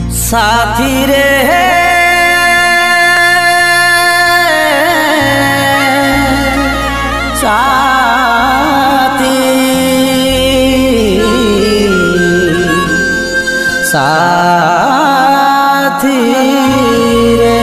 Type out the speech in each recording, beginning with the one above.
साथी रे साथी साथी रे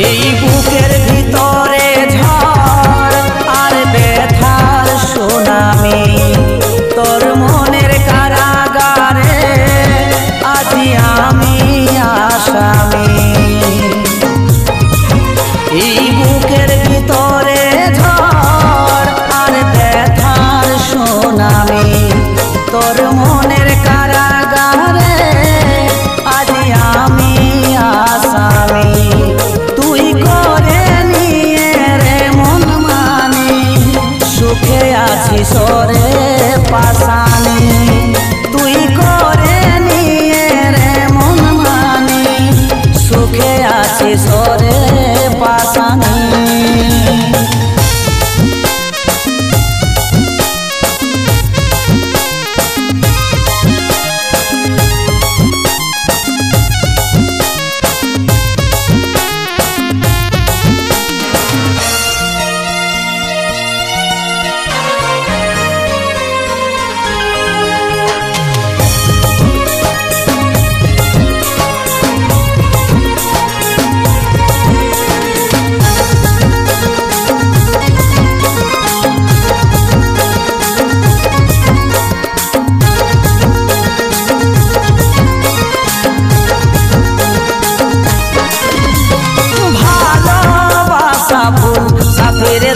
এই বুকের ভিতরে ঝড় আর ব্যথার সুনামি তোর মনের কারাগারে আজি আমি আসামি। এই বুকের ভিতরে ঝড় আর ব্যথার সুনামি তোর মনের কারাগারে আজি আমি আসামি। সরে পাশানি তুই করে নিয়ে রে মন মানি সুখে আছি সরে পাশানি।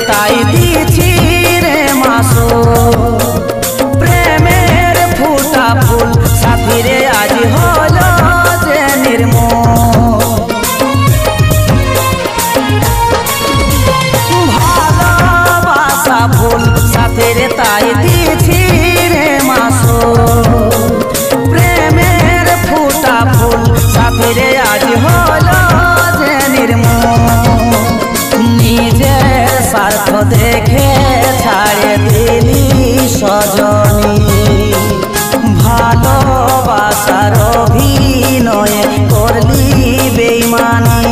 তাই দিছি রে মাসো প্রেমের ফুটা ফুল সাথী রে আজ হলো যে নির্মল। ভালোবাসা ফুল সাথী রে তাই দিছি রে মাসো প্রেমের ফুটা ফুল সাথী রে আজ হলো যে নির্মল। নিজের স্বার্থ দেখে ছাড়ে দিলি সজনী ভালোবাসার অভিনয়ে করলি বেইমানি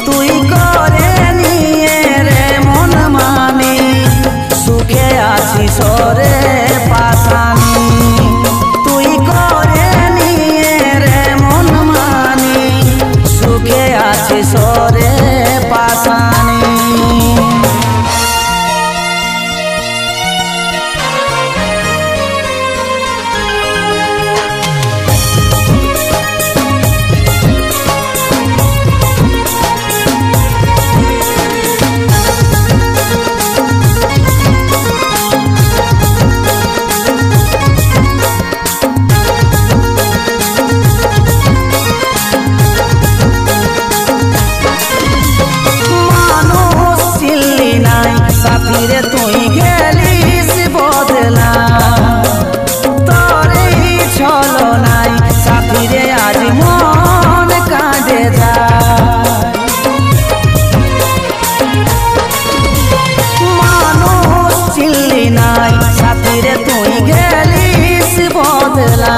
তুই করে নিয়ে রে মন মানি সুখে আছি সরে পাশানি তুই করে নিয়ে রে মন মানি সুখে আছি সরে পাশানি। তুই গেলিস বদলা তোরে চলো নাই সাথী রে আজ মন কাঁদে যায়। মানুষ চিনলি নাই সাথী রে তুই গেলিস বদলা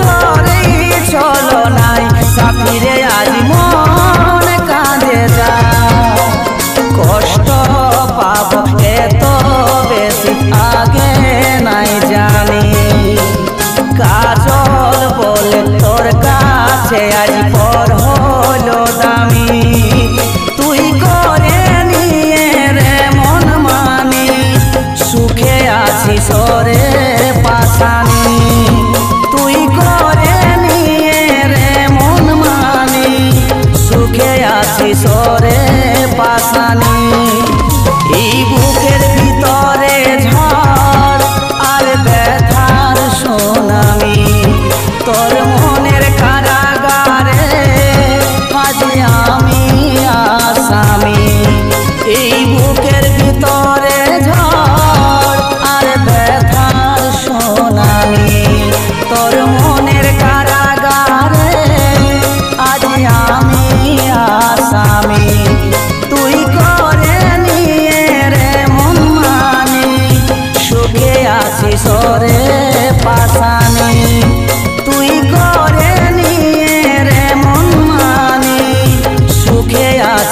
তোরে চলো নাই সাথী রে আজ মন কাঁদে যায়। কষ্ট পাবো এত বেশি আগে নাই জানি কাজল বলে তোর কাছে আজ পর হলো দামি তুই করে নিয়ে রে মন মানি সুখে আছি সরে পাশানি তুই করে নিয়ে রে মন মানি সুখে আছি সরে পাশানি।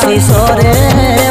শিশরে